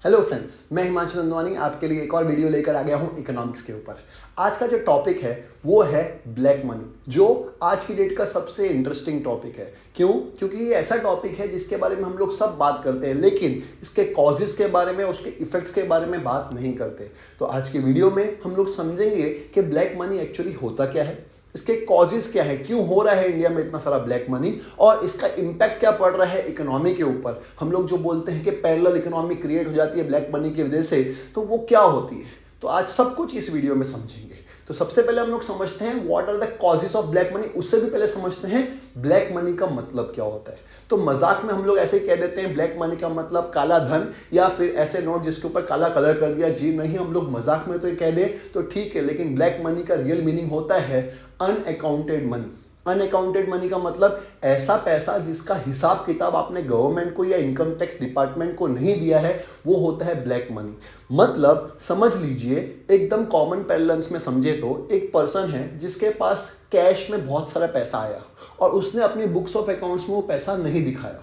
Hello friends, मैं हिमांशु नंदवानी आपके लिए एक और वीडियो लेकर आ गया हूं इकोनॉमिक्स के ऊपर। आज का जो टॉपिक है वो है ब्लैक मनी, जो आज की डेट का सबसे इंटरेस्टिंग टॉपिक है। क्यों? क्योंकि ये ऐसा टॉपिक है जिसके बारे में हम लोग सब बात करते हैं, लेकिन इसके कॉजेज़ के बारे में, उसके इफेक्ट्स के बारे में बात नहीं करते। तो आज के वीडियो में हम लोग समझेंगे कि ब्लैक मनी एक्चुअली होता क्या है, इसके कॉजेज क्या है, क्यों हो रहा है इंडिया में इतना सारा ब्लैक मनी, और इसका इम्पैक्ट क्या पड़ रहा है इकोनॉमी के ऊपर। हम लोग जो बोलते हैं कि पैरेलल इकोनॉमी क्रिएट हो जाती है ब्लैक मनी की वजह से, तो वो क्या होती है। तो आज सब कुछ इस वीडियो में समझेंगे। तो सबसे पहले हम लोग समझते हैं what are the causes of black money. उससे भी पहले समझते हैं ब्लैक मनी का मतलब क्या होता है। तो मजाक में हम लोग ऐसे ही कह देते हैं ब्लैक मनी का मतलब काला धन, या फिर ऐसे नोट जिसके ऊपर काला कलर कर दिया। जी नहीं, हम लोग मजाक में तो ये कह दें तो ठीक है, लेकिन ब्लैक मनी का रियल मीनिंग होता है अनअकाउंटेड मनी। अनअकाउंटेड मनी का मतलब ऐसा पैसा जिसका हिसाब किताब आपने गवर्नमेंट को या इनकम टैक्स डिपार्टमेंट को नहीं दिया है, वो होता है ब्लैक मनी। मतलब समझ लीजिए, एकदम कॉमन पैरेलल्स में समझे तो एक पर्सन है जिसके पास कैश में बहुत सारा पैसा आया और उसने अपनी बुक्स ऑफ अकाउंट्स में वो पैसा नहीं दिखाया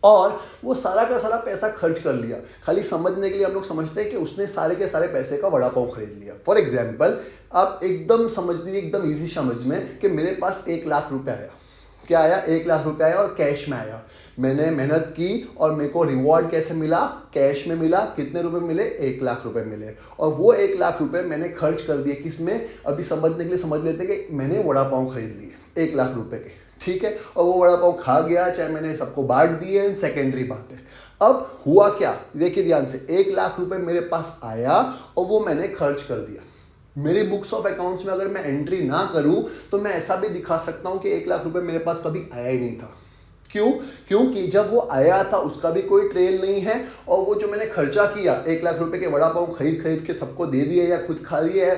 और वो सारा का सारा पैसा खर्च कर लिया। खाली समझने के लिए हम लोग समझते हैं कि उसने सारे के सारे पैसे का वड़ा पाव खरीद लिया। फॉर एग्जाम्पल, आप एकदम समझ लीजिए, एकदम इजी समझ में, कि मेरे पास 1 लाख रुपए आया। क्या आया? 1 लाख रुपए आया और कैश में आया। मैंने मेहनत की और मेरे को रिवॉर्ड कैसे मिला? कैश में मिला। कितने रुपए मिले? 1 लाख रुपए मिले। और वो 1 लाख रुपए मैंने खर्च कर दिए किस में? अभी समझने के लिए समझ लेते कि मैंने वड़ा पाव खरीद लिए 1 लाख रुपए के, ठीक है, और वो वड़ा पाव खा गया, चाहे मैंने सबको बांट दिए, सेकेंडरी बात है। अब हुआ क्या, देखिए ध्यान से, 1 लाख रुपए मेरे पास आया और वो मैंने खर्च कर दिया। मेरी बुक्स ऑफ अकाउंट्स में अगर मैं एंट्री ना करूं तो मैं ऐसा भी दिखा सकता हूं कि 1 लाख रुपए मेरे पास कभी आया ही नहीं था। क्यों? क्योंकि जब वो आया था उसका भी कोई ट्रेल नहीं है, और वो जो मैंने खर्चा किया 1 लाख रुपए के वड़ा पाव खरीद खरीद के सबको दे दिए या खुद खा लिए,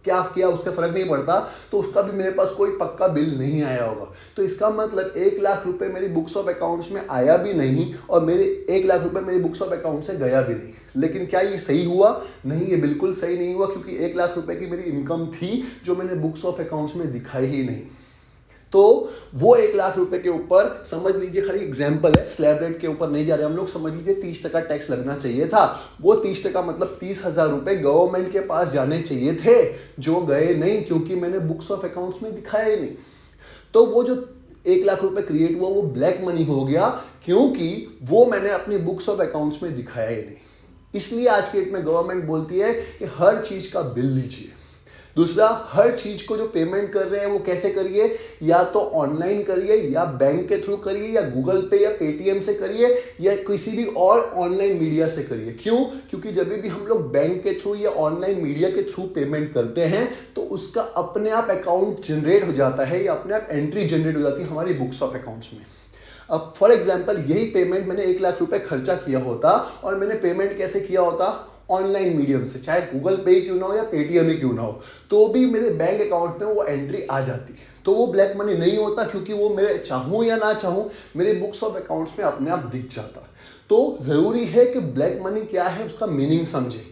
क्या किया उसका फर्क नहीं पड़ता, तो उसका भी मेरे पास कोई पक्का बिल नहीं आया होगा। तो इसका मतलब 1 लाख रुपए मेरी बुक्स ऑफ अकाउंट्स में आया भी नहीं और मेरे 1 लाख रुपए मेरी बुक्स ऑफ अकाउंट से गया भी नहीं। लेकिन क्या ये सही हुआ? नहीं, ये बिल्कुल सही नहीं हुआ, क्योंकि 1 लाख रुपए की मेरी इनकम थी जो मैंने बुक्स ऑफ अकाउंट्स में दिखाई ही नहीं। तो वो 1 लाख रुपए के ऊपर समझ लीजिए, खाली एग्जाम्पल है, स्लैब रेट के ऊपर नहीं जा रहे हम लोग, समझ लीजिए 30% टैक्स लगना चाहिए था। वो 30% मतलब 30,000 रुपए गवर्नमेंट के पास जाने चाहिए थे, जो गए नहीं क्योंकि मैंने बुक्स ऑफ अकाउंट्स में दिखाया ही नहीं। तो वो जो 1 लाख रुपए क्रिएट हुआ वो ब्लैक मनी हो गया, क्योंकि वो मैंने अपनी बुक्स ऑफ अकाउंट्स में दिखाया ही नहीं। इसलिए आज के डेट में गवर्नमेंट बोलती है कि हर चीज का बिल लीजिए। दूसरा, हर चीज को जो पेमेंट कर रहे हैं वो कैसे करिए, या तो ऑनलाइन करिए, या बैंक के थ्रू करिए, या गूगल पे या पेटीएम से करिए, या किसी भी और ऑनलाइन मीडिया से करिए। क्यों? क्योंकि जब भी हम लोग बैंक के थ्रू या ऑनलाइन मीडिया के थ्रू पेमेंट करते हैं तो उसका अपने आप अकाउंट जनरेट हो जाता है, या अपने आप एंट्री जनरेट हो जाती है हमारी बुक्स ऑफ अकाउंट्स में। अब फॉर एग्जाम्पल, यही पेमेंट मैंने 1 लाख रुपए खर्चा किया होता और मैंने पेमेंट कैसे किया होता? ऑनलाइन मीडियम से, चाहे गूगल पे ही क्यों ना हो या पेटीएम ही क्यों ना हो, तो भी मेरे बैंक अकाउंट में वो एंट्री आ जाती है। तो वो ब्लैक मनी नहीं होता, क्योंकि वो मेरे चाहूँ या ना चाहूँ मेरे बुक्स ऑफ अकाउंट्स में अपने आप दिख जाता। तो ज़रूरी है कि ब्लैक मनी क्या है उसका मीनिंग समझे।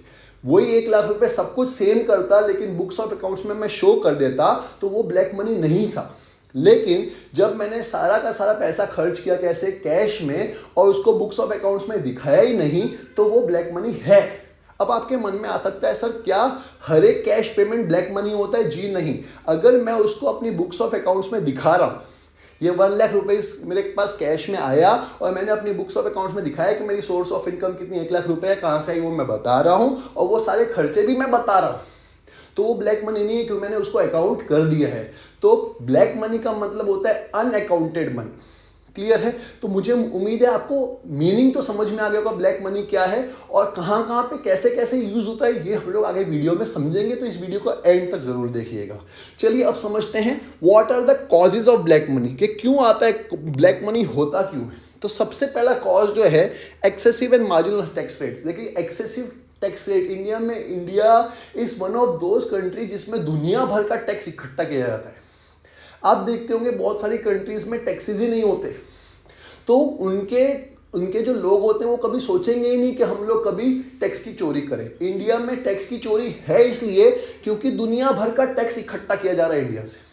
वही 1 लाख रुपए सब कुछ सेम करता, लेकिन बुक्स ऑफ अकाउंट्स में मैं शो कर देता, तो वो ब्लैक मनी नहीं था। लेकिन जब मैंने सारा का सारा पैसा खर्च किया, कैसे? कैश में, और उसको बुक्स ऑफ अकाउंट्स में दिखाया ही नहीं, तो वो ब्लैक मनी है। अब आपके मन में आ सकता है, सर क्या हर एक कैश पेमेंट ब्लैक मनी होता है? जी नहीं। अगर मैं उसको अपनी बुक्स ऑफ अकाउंट्स में दिखा रहा हूँ, ये 1 लाख रुपए मेरे पास कैश में आया और मैंने अपनी बुक्स ऑफ अकाउंट्स में दिखाया कि मेरी सोर्स ऑफ इनकम कितनी 1 लाख रुपए है, कहाँ से आई वो मैं बता रहा हूँ, और वो सारे खर्चे भी मैं बता रहा हूँ, तो वो ब्लैक मनी नहीं है, क्योंकि मैंने उसको अकाउंट कर दिया है। तो ब्लैक मनी का मतलब होता है अनअकाउंटेड मनी। क्लियर है? तो मुझे उम्मीद है आपको मीनिंग तो समझ में आ गया होगा ब्लैक मनी क्या है और कहां कहां पे कैसे कैसे यूज होता है। ये हम लोग आगे वीडियो में समझेंगे, तो इस वीडियो को एंड तक जरूर देखिएगा। चलिए अब समझते हैं what are the causes of black money, कि क्यों आता है ब्लैक मनी, होता क्यों है। तो सबसे पहला कॉज जो है excessive and marginal tax rates. देखिए, एक्सेसिव टैक्स रेट इंडिया में, India is one of those country जिसमें दुनिया भर का टैक्स इकट्ठा किया जाता है। आप देखते होंगे बहुत सारी कंट्रीज में टैक्सेस ही नहीं होते, तो उनके जो लोग होते हैं वो कभी सोचेंगे ही नहीं कि हम लोग कभी टैक्स की चोरी करें। इंडिया में टैक्स की चोरी है इसलिए क्योंकि दुनिया भर का टैक्स इकट्ठा किया जा रहा है इंडिया से।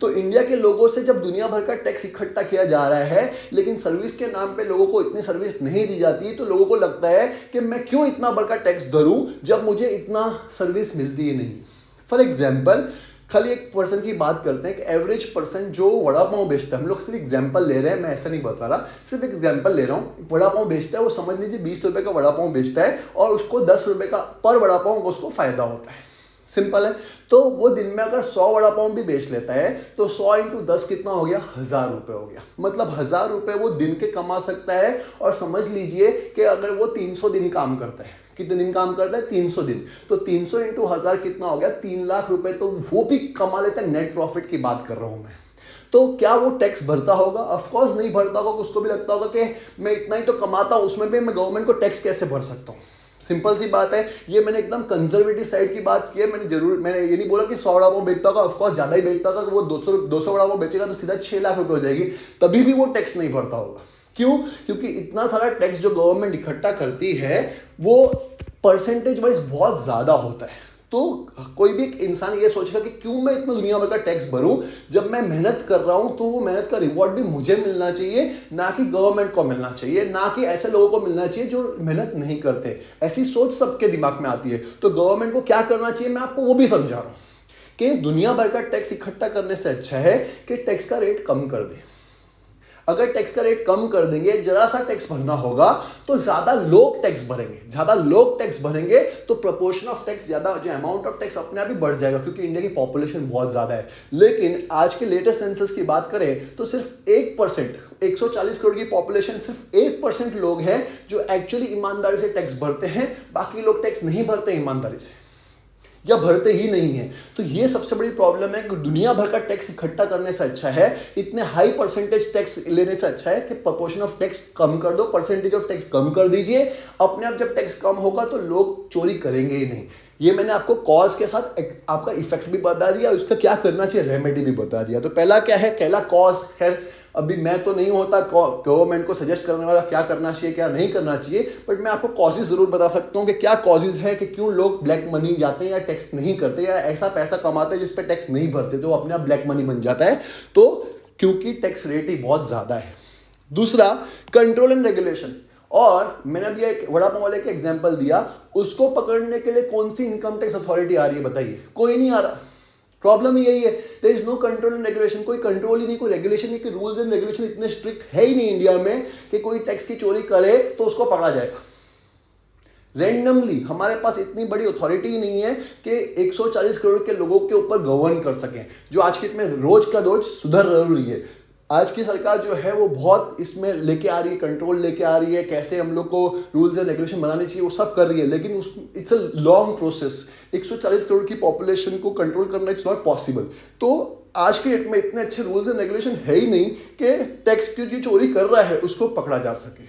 तो इंडिया के लोगों से जब दुनिया भर का टैक्स इकट्ठा किया जा रहा है, लेकिन सर्विस के नाम पे लोगों को इतनी सर्विस नहीं दी जाती, तो लोगों को लगता है कि मैं क्यों इतना बड़ा टैक्स भरूं जब मुझे इतना सर्विस मिलती ही नहीं। फॉर एग्जाम्पल, खाली एक पर्सन की बात करते हैं कि एवरेज पर्सन जो वड़ा पाव बेचता है, हम लोग सिर्फ एग्जांपल ले रहे हैं, मैं ऐसा नहीं बता रहा, सिर्फ एग्जांपल ले रहा हूँ। वड़ा पाव बेचता है, वो समझ लीजिए 20 रुपये का वड़ा पाव बेचता है और उसको 10 रुपये का पर वड़ा पाव उसको फायदा होता है। सिंपल है। तो वो दिन में अगर 100 वड़ा पाव भी बेच लेता है तो 100 × 10 कितना हो गया, 1000 रुपये हो गया। मतलब 1000 रुपये वो दिन के कमा सकता है। और समझ लीजिए कि अगर वो 300 दिन काम करता है, कितने दिन काम करता है, 300 दिन, तो 300 × 1000 कितना हो गया, 3 लाख रुपए तो वो भी कमा लेता है। नेट प्रॉफिट की बात कर रहा हूं मैं। तो क्या वो टैक्स भरता होगा? ऑफकोर्स नहीं भरता होगा। उसको भी लगता होगा कि मैं इतना ही तो कमाता हूं, उसमें भी मैं गवर्नमेंट को टैक्स कैसे भर सकता हूं। सिंपल सी बात है। ये मैंने एकदम कंजर्वेटिव साइड की बात की है। मैंने ये नहीं बोला कि 100 वड़ा पाव बेचता होगा, ऑफकोर्स ज्यादा ही बेचता होगा। वो 200 वड़ा पाव बेचेगा तो सीधा 6 लाख रुपए हो जाएगी, तभी भी वो टैक्स नहीं भरता होगा। क्यों? क्योंकि इतना सारा टैक्स जो गवर्नमेंट इकट्ठा करती है वो परसेंटेज वाइज बहुत ज्यादा होता है। तो कोई भी एक इंसान ये सोचेगा कि क्यों मैं इतना दुनिया भर का टैक्स भरूं, जब मैं मेहनत कर रहा हूं तो वो मेहनत का रिवॉर्ड भी मुझे मिलना चाहिए, ना कि गवर्नमेंट को मिलना चाहिए, ना कि ऐसे लोगों को मिलना चाहिए जो मेहनत नहीं करते। ऐसी सोच सबके दिमाग में आती है। तो गवर्नमेंट को क्या करना चाहिए, मैं आपको वो भी समझा रहा हूं कि दुनिया भर का टैक्स इकट्ठा करने से अच्छा है कि टैक्स का रेट कम कर दे। अगर टैक्स का रेट कम कर देंगे, जरा सा टैक्स भरना होगा तो ज्यादा लोग टैक्स भरेंगे। ज्यादा लोग टैक्स भरेंगे तो प्रोपोर्शन ऑफ टैक्स ज्यादा, जो अमाउंट ऑफ टैक्स अपने आप ही बढ़ जाएगा, क्योंकि इंडिया की पॉपुलेशन बहुत ज्यादा है। लेकिन आज के लेटेस्ट सेंसस की बात करें तो सिर्फ 1%, 140 करोड़ की पॉपुलेशन, सिर्फ 1% लोग हैं जो एक्चुअली ईमानदारी से टैक्स भरते हैं। बाकी लोग टैक्स नहीं भरते ईमानदारी से, या भरते ही नहीं है। तो ये सबसे बड़ी प्रॉब्लम है कि दुनिया भर का टैक्स इकट्ठा करने से अच्छा है, इतने हाई परसेंटेज टैक्स लेने से अच्छा है कि प्रोपोर्शन ऑफ टैक्स कम कर दो, परसेंटेज ऑफ टैक्स कम कर दीजिए। अपने आप जब टैक्स कम होगा तो लोग चोरी करेंगे ही नहीं। ये मैंने आपको कॉज के साथ आपका इफेक्ट भी बता दिया, उसका क्या करना चाहिए, रेमेडी भी बता दिया। तो पहला क्या है, पहला कॉज है। अभी मैं तो नहीं होता गवर्नमेंट को सजेस्ट करने वाला क्या करना चाहिए क्या नहीं करना चाहिए, बट मैं आपको कॉजेज जरूर बता सकता हूँ कि क्या कॉजेज है कि क्यों लोग ब्लैक मनी जाते हैं या टैक्स नहीं करते या ऐसा पैसा कमाते हैं जिस पे टैक्स नहीं भरते, जो अपने आप ब्लैक मनी बन जाता है। तो क्योंकि टैक्स रेट ही बहुत ज्यादा है। दूसरा, कंट्रोल एंड रेगुलेशन। और मैंने अभी एक वड़ा पाव वाले का एग्जांपल दिया, उसको पकड़ने के लिए कौन सी इनकम टैक्स अथॉरिटी आ रही है बताइए? कोई नहीं आ रहा। प्रॉब्लम यही है, there is no control and regulation. कोई कंट्रोल ही नहीं, कोई रेगुलेशन नहीं, कि रूल्स एंड रेगुलेशन इतने स्ट्रिक्ट है ही नहीं इंडिया में कि कोई टैक्स की चोरी करे तो उसको पकड़ा जाएगा रैंडमली। हमारे पास इतनी बड़ी अथॉरिटी ही नहीं है कि 140 करोड़ के लोगों के ऊपर गवर्न कर सकें, जो आज के में रोज का रोज सुधर रही है। आज की सरकार जो है वो बहुत इसमें लेके आ रही है, कंट्रोल लेके आ रही है, कैसे हम लोग को रूल्स एंड रेगुलेशन बनाने चाहिए वो सब कर रही है, लेकिन it's a long process. 140 crore की पॉपुलेशन को कंट्रोल करना इट्स नॉट पॉसिबल। तो आज के डेट में इतने अच्छे रूल्स एंड रेगुलेशन है ही नहीं कि टैक्स की जो चोरी कर रहा है उसको पकड़ा जा सके।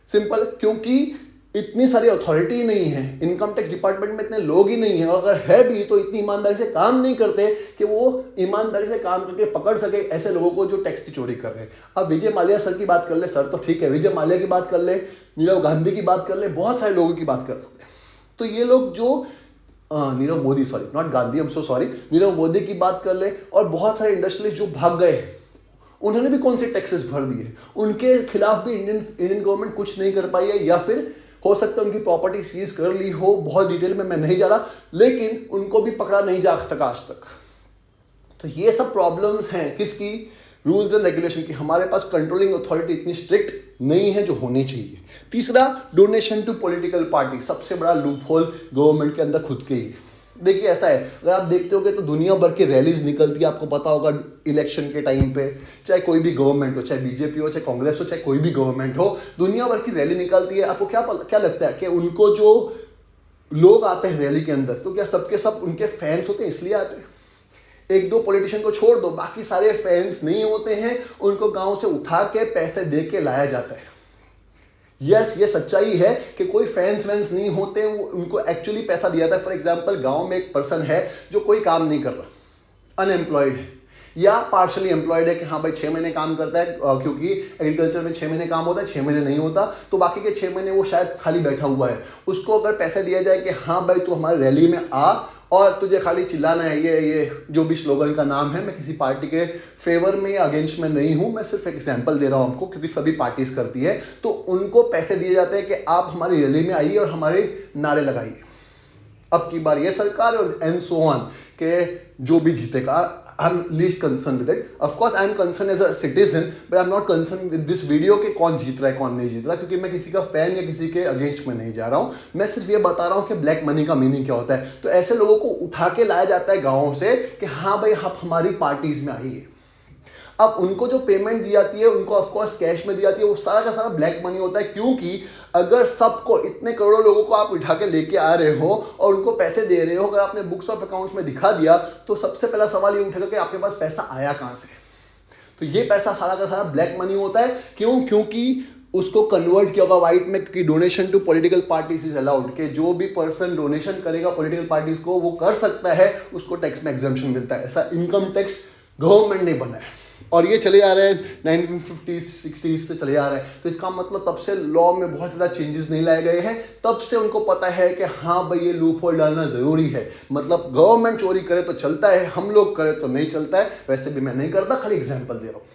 सिंपल, क्योंकि इतनी सारी अथॉरिटी नहीं है, इनकम टैक्स डिपार्टमेंट में इतने लोग ही नहीं है, अगर है भी तो इतनी ईमानदारी से काम नहीं करते कि वो ईमानदारी से काम करके पकड़ सके ऐसे लोगों को जो टैक्स की चोरी कर रहे हैं। अब विजय माल्या सर की बात कर ले, सर तो ठीक है, विजय माल्या की बात कर ले, नीरव गांधी की बात कर ले, बहुत सारे लोगों की बात कर सकते हैं। तो ये लोग जो Nirav Modi, sorry not Gandhi, I am so sorry, Nirav Modi की बात कर ले, और बहुत सारे इंडस्ट्रियलिस्ट जो भाग गए, उन्होंने भी कौन से टैक्सेस भर दिए, उनके खिलाफ भी इंडियन गवर्नमेंट कुछ नहीं कर पाई है, या फिर हो सकता है उनकी प्रॉपर्टी सीज कर ली हो। बहुत डिटेल में मैं नहीं जा रहा, लेकिन उनको भी पकड़ा नहीं जा सका आज तक। तो ये सब प्रॉब्लम्स हैं किसकी, रूल्स एंड रेगुलेशन की। हमारे पास कंट्रोलिंग अथॉरिटी इतनी स्ट्रिक्ट नहीं है जो होनी चाहिए। तीसरा, डोनेशन टू पॉलिटिकल पार्टी। सबसे बड़ा लूप होल गवर्नमेंट के अंदर खुद के ही है। देखिए ऐसा है, अगर आप देखते होगे तो दुनिया भर की रैलीज निकलती है, आपको पता होगा इलेक्शन के टाइम पे, चाहे कोई भी गवर्नमेंट हो, चाहे बीजेपी हो, चाहे कांग्रेस हो, चाहे कोई भी गवर्नमेंट हो, दुनिया भर की रैली निकलती है। आपको क्या लगता है कि उनको जो लोग आते हैं रैली के अंदर, तो क्या सबके सब उनके फैंस होते हैं इसलिए आते हैं? एक दो पॉलिटिशियन को छोड़ दो, बाकी सारे फैंस नहीं होते हैं, उनको गांव से उठा के पैसे दे के लाया जाता है। यस, ये सच्चाई है कि कोई फैंस वैंस नहीं होते, उनको एक्चुअली पैसा दिया जाता है। फॉर एग्जांपल, गांव में एक पर्सन है जो कोई काम नहीं कर रहा, अनएम्प्लॉयड है या पार्शली एम्प्लॉयड है, कि हाँ भाई 6 महीने काम करता है, क्योंकि एग्रीकल्चर में 6 महीने काम होता है, 6 महीने नहीं होता, तो बाकी के 6 महीने वो शायद खाली बैठा हुआ है। उसको अगर पैसा दिया जाए कि हाँ भाई तू हमारी रैली में आ और तुझे खाली चिल्लाना है, ये जो भी स्लोगन का नाम है। मैं किसी पार्टी के फेवर में या अगेंस्ट में नहीं हूँ, मैं सिर्फ एक एग्जांपल दे रहा हूँ आपको, क्योंकि सभी पार्टीज करती है। तो उनको पैसे दिए जाते हैं कि आप हमारी रैली में आइए और हमारे नारे लगाइए, अब की बार ये सरकार और एंड सो ऑन, के जो भी जीतेगा। I am least concern with it. Of course I am concern as a citizen, but I am not concern with this video कि कौन जीत रहा है कौन नहीं जीत रहा, क्योंकि मैं किसी का फैन या किसी के अगेंस्ट में नहीं जा रहा हूँ। मैं सिर्फ ये बता रहा हूँ कि ब्लैक मनी का मीनिंग क्या होता है। तो ऐसे लोगों को उठा के लाया जाता है गाँव से कि हाँ भाई आप हमारी पार्टीज में आइए। अब उनको जो पेमेंट दी जाती है उनको ऑफकोर्स कैश में दी जाती है, वो सारा का सारा ब्लैक मनी होता है। क्योंकि अगर सबको, इतने करोड़ों लोगों को आप उठा के लेके आ रहे हो और उनको पैसे दे रहे हो, अगर आपने बुक्स ऑफ अकाउंट्स में दिखा दिया तो सबसे पहला सवाल ये उठेगा कि आपके पास पैसा आया कहाँ से। तो ये पैसा सारा का सारा ब्लैक मनी होता है। क्यों? क्योंकि उसको कन्वर्ट किया होगा वाइट में कि donation to political parties is allowed, कि जो भी पर्सन डोनेशन करेगा पॉलिटिकल पार्टीज को वो कर सकता है, उसको टैक्स में एग्जम्पशन मिलता है। ऐसा इनकम टैक्स गवर्नमेंट ने बनाया है और ये चले आ रहे हैं 1950s 60s से चले आ रहे हैं। तो इसका मतलब तब से लॉ में बहुत ज़्यादा चेंजेस नहीं लाए गए हैं। तब से उनको पता है कि हाँ भाई ये लूप होल डालना ज़रूरी है। मतलब गवर्नमेंट चोरी करे तो चलता है, हम लोग करें तो नहीं चलता है। वैसे भी मैं नहीं करता, खाली एग्जाम्पल दे रहा हूँ।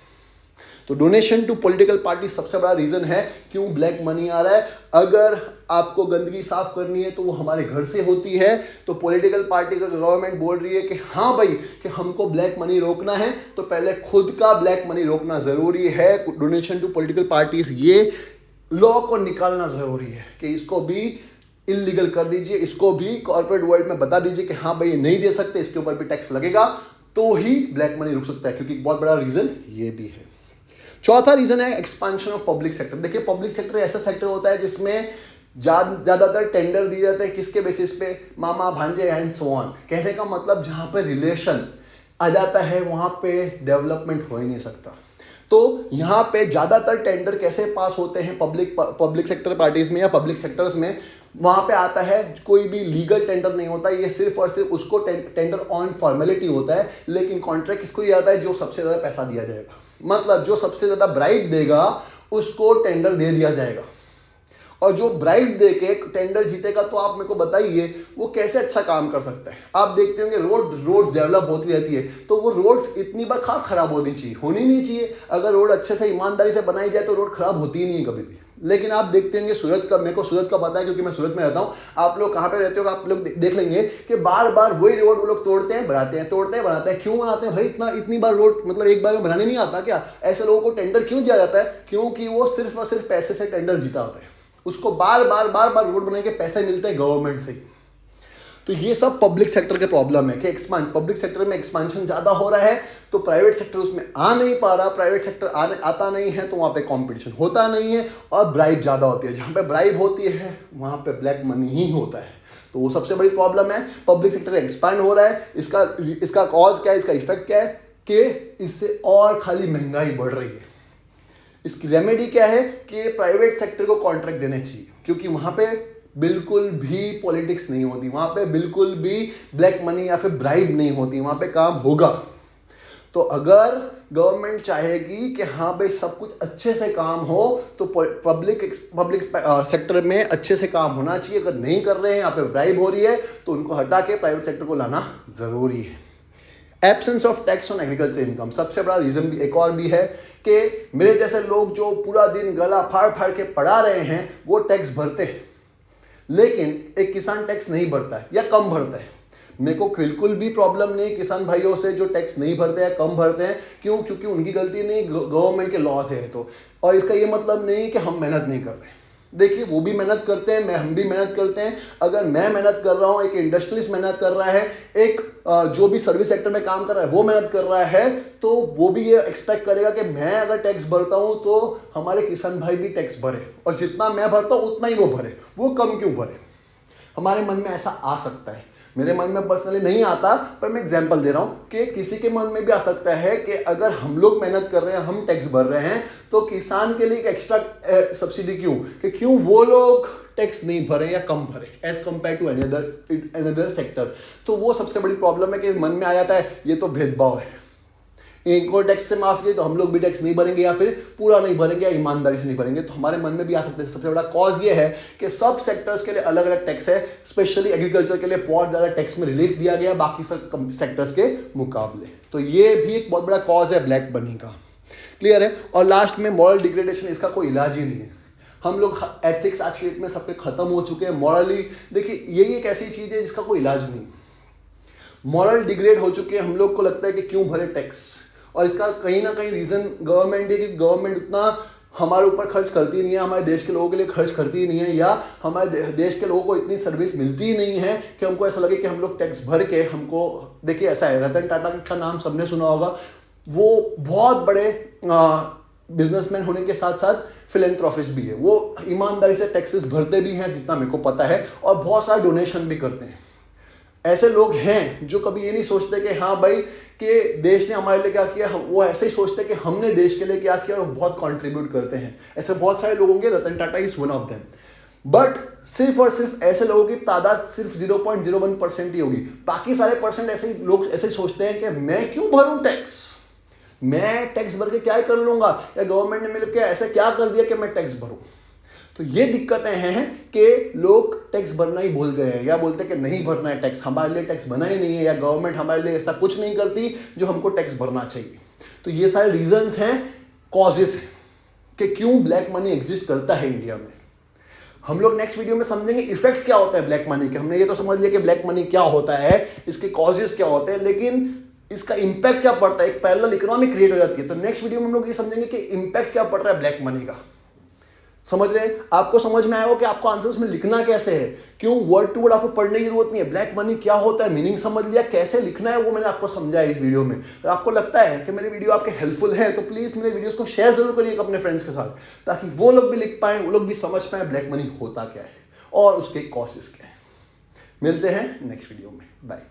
तो डोनेशन टू पॉलिटिकल पार्टी सबसे बड़ा रीज़न है क्यों ब्लैक मनी आ रहा है। अगर आपको गंदगी साफ करनी है तो वो हमारे घर से होती है। तो पॉलिटिकल पार्टी का गवर्नमेंट बोल रही है कि हाँ भाई कि हमको ब्लैक मनी रोकना है, तो पहले खुद का ब्लैक मनी रोकना ज़रूरी है। डोनेशन टू पॉलिटिकल पार्टीज, ये लॉ को निकालना ज़रूरी है कि इसको भी इलीगल कर दीजिए, इसको भी कॉर्पोरेट वर्ल्ड में बता दीजिए कि हाँ भाई ये नहीं दे सकते, इसके ऊपर भी टैक्स लगेगा, तो ही ब्लैक मनी रुक सकता है। क्योंकि बहुत बड़ा रीज़न ये भी है। चौथा रीजन है एक्सपांशन ऑफ पब्लिक सेक्टर। देखिए पब्लिक सेक्टर ऐसा सेक्टर होता है जिसमें ज़्यादातर टेंडर दिए जाते हैं। किसके बेसिस पे? मामा भांजे एंड सो ऑन। कहने का मतलब जहाँ पे रिलेशन आ जाता है वहाँ पे डेवलपमेंट हो ही नहीं सकता। तो यहाँ पे ज़्यादातर टेंडर कैसे पास होते हैं पब्लिक सेक्टर पार्टीज में या पब्लिक सेक्टर्स में? वहाँ पे आता है कोई भी लीगल टेंडर नहीं होता, ये सिर्फ और सिर्फ उसको टेंडर ऑन फॉर्मेलिटी होता है। लेकिन कॉन्ट्रैक्ट किसको दिया जाता है? जो सबसे ज़्यादा पैसा दिया जाएगा, मतलब जो सबसे ज़्यादा ब्राइब देगा उसको टेंडर दे दिया जाएगा। और जो ब्राइब दे के टेंडर जीतेगा, तो आप मेरे को बताइए वो कैसे अच्छा काम कर सकता है। आप देखते होंगे रोड डेवलप होती रहती है, तो वो रोड्स इतनी बार खराब होनी नहीं चाहिए। अगर रोड अच्छे से ईमानदारी से बनाई जाए तो रोड खराब होती ही नहीं है कभी भी। लेकिन आप देखते होंगे सूरत का, मेरे को सूरत का पता है क्योंकि मैं सूरत में रहता हूँ। आप लोग कहाँ पे रहते हो आप लोग देख लेंगे कि बार बार वही रोड वो लोग तोड़ते हैं बनाते हैं, तोड़ते हैं बनाते हैं। क्यों बनाते हैं भाई? इतनी बार रोड मतलब एक बार में बनाने नहीं आता क्या? ऐसे लोगों को टेंडर क्यों दिया जाता है? क्योंकि वो सिर्फ और सिर्फ पैसे से टेंडर जीता होता है। उसको बार बार रोड बनाने के पैसे मिलते हैं गवर्नमेंट से। तो ये सब पब्लिक सेक्टर के प्रॉब्लम है कि पब्लिक सेक्टर में एक्सपांशन ज़्यादा हो रहा है तो प्राइवेट सेक्टर उसमें आ नहीं पा रहा। प्राइवेट सेक्टर आता नहीं है तो वहाँ पे कंपटीशन होता नहीं है और ब्राइब ज़्यादा होती है। जहाँ पे ब्राइब होती है वहाँ पे ब्लैक मनी ही होता है। तो वो सबसे बड़ी प्रॉब्लम है। पब्लिक सेक्टर एक्सपांड हो रहा है, इसका कॉज क्या है, इसका इफेक्ट क्या है कि इससे और खाली महंगाई बढ़ रही है। इसकी रेमेडी क्या है कि प्राइवेट सेक्टर को कॉन्ट्रैक्ट देने चाहिए, क्योंकि वहाँ पे बिल्कुल भी पॉलिटिक्स नहीं होती, वहाँ पे बिल्कुल भी ब्लैक मनी या फिर ब्राइब नहीं होती, वहाँ पे काम होगा। तो अगर गवर्नमेंट चाहेगी कि हाँ भाई सब कुछ अच्छे से काम हो तो पब्लिक सेक्टर में अच्छे से काम होना चाहिए। अगर नहीं कर रहे हैं, यहाँ पे ब्राइब हो रही है, तो उनको हटा के प्राइवेट सेक्टर को लाना ज़रूरी है। Absence of tax on agriculture income सबसे बड़ा रीज़न भी एक और भी है कि मेरे जैसे लोग जो पूरा दिन गला फाड़ के पढ़ा रहे हैं वो टैक्स भरते हैं, लेकिन एक किसान टैक्स नहीं भरता है या कम भरता है। मेरे को बिल्कुल भी प्रॉब्लम नहीं किसान भाइयों से जो टैक्स नहीं भरते हैं, कम भरते हैं। क्यों? क्योंकि उनकी गलती नहीं, गवर्नमेंट के लॉ से है। तो और इसका ये मतलब नहीं कि हम मेहनत नहीं कर रहे। देखिए वो भी मेहनत करते हैं, हम भी मेहनत करते हैं। अगर मैं मेहनत कर रहा हूँ, एक इंडस्ट्रियलिस्ट मेहनत कर रहा है, एक जो भी सर्विस सेक्टर में काम कर रहा है वो मेहनत कर रहा है, तो वो भी ये एक्सपेक्ट करेगा कि मैं अगर टैक्स भरता हूँ तो हमारे किसान भाई भी टैक्स भरे, और जितना मैं भरता हूँ उतना ही वो भरे, वो कम क्यों भरे। हमारे मन में ऐसा आ सकता है। मेरे मन में पर्सनली नहीं आता, पर मैं एग्जांपल दे रहा हूँ कि किसी के मन में भी आ सकता है कि अगर हम लोग मेहनत कर रहे हैं, हम टैक्स भर रहे हैं, तो किसान के लिए एक एक्स्ट्रा सब्सिडी क्यों, कि क्यों वो लोग टैक्स नहीं भरे या कम भरे as compare to any other sector. तो वो सबसे बड़ी प्रॉब्लम है कि मन में आ जाता है ये तो भेदभाव है, इनको टैक्स से माफ किए तो हम लोग भी टैक्स नहीं भरेंगे, या फिर पूरा नहीं भरेंगे, या ईमानदारी से नहीं भरेंगे। तो हमारे मन में भी आ सकते हैं। सबसे बड़ा कॉज ये है कि सब सेक्टर्स के लिए अलग अलग टैक्स है, स्पेशली एग्रीकल्चर के लिए बहुत ज़्यादा टैक्स में रिलीफ दिया गया बाकी सब सेक्टर्स के मुकाबले। तो ये भी एक बहुत बड़ा कॉज है ब्लैक मनी का। क्लियर है। और लास्ट में मॉरल डिग्रेडेशन, इसका कोई इलाज ही नहीं है। हम लोग एथिक्स आज के डेट में सबके खत्म हो चुके हैं। मॉरली देखिए, यही एक ऐसी चीज़ है जिसका कोई इलाज नहीं। मॉरल डिग्रेड हो चुके हैं। हम लोग को लगता है कि क्यों भरे टैक्स, और इसका कहीं ना कहीं रीज़न गवर्नमेंट है कि गवर्नमेंट उतना हमारे ऊपर खर्च करती नहीं है, हमारे देश के लोगों के लिए खर्च करती ही नहीं है, या हमारे देश के लोगों को इतनी सर्विस मिलती ही नहीं है कि हमको ऐसा लगे कि हम लोग टैक्स भर के हमको। देखिए ऐसा है, रतन टाटा का नाम सबने सुना होगा। वो बहुत बड़े बिजनेसमैन होने के साथ साथ फिलेंथ्रोपिस्ट भी है। वो ईमानदारी से टैक्सेस भरते भी हैं जितना मेरे को पता है, और बहुत सारा डोनेशन भी करते हैं। ऐसे लोग हैं जो कभी ये नहीं सोचते कि हाँ भाई कि देश ने हमारे लिए क्या किया, वो ऐसे ही सोचते हैं कि हमने देश के लिए क्या किया, और बहुत कंट्रीब्यूट करते हैं। ऐसे बहुत सारे लोग होंगे, Ratan Tata is one of them. But सिर्फ और सिर्फ ऐसे लोगों की तादाद सिर्फ 0.01% ही होगी। बाकी सारे परसेंट ऐसे ही लोग ऐसे ही सोचते हैं कि मैं क्यों भरूं टैक्स, मैं टैक्स भर के क्या कर लूंगा, या गवर्नमेंट ने मिलकर ऐसा क्या कर दिया कि मैं टैक्स भरूं। तो ये दिक्कतें हैं कि लोग टैक्स भरना ही भूल गए हैं, या बोलते हैं कि नहीं भरना है टैक्स, हमारे लिए टैक्स बना ही नहीं है, या गवर्नमेंट हमारे लिए ऐसा कुछ नहीं करती जो हमको टैक्स भरना चाहिए। तो ये सारे रीजंस हैं, कॉजेस हैं कि क्यों ब्लैक मनी एग्जिस्ट करता है इंडिया में। हम लोग नेक्स्ट वीडियो में समझेंगे इफेक्ट क्या होता है ब्लैक मनी के। हमने ये तो समझ लिया कि ब्लैक मनी क्या होता है, इसके कॉजेस क्या होते हैं, लेकिन इसका इंपैक्ट क्या पड़ता है, एक पैरेलल इकोनॉमी क्रिएट हो जाती है। तो नेक्स्ट वीडियो में हम लोग ये समझेंगे कि इंपैक्ट क्या पड़ रहा है ब्लैक मनी का। समझ रहे हैं? आपको समझ में आएगा कि आपको आंसर्स में लिखना कैसे है, क्यों वर्ड टू वर्ड आपको पढ़ने की जरूरत नहीं है। ब्लैक मनी क्या होता है, मीनिंग समझ लिया, कैसे लिखना है वो मैंने आपको समझाया इस वीडियो में। अगर आपको लगता है कि मेरी वीडियो आपके हेल्पफुल है तो प्लीज मेरे वीडियोस को शेयर जरूर करिएगा अपने फ्रेंड्स के साथ, ताकि वो लोग भी लिख पाए, वो लोग भी समझ पाए ब्लैक मनी होता क्या है और उसके कॉजेस क्या है। मिलते हैं नेक्स्ट वीडियो में, बाय।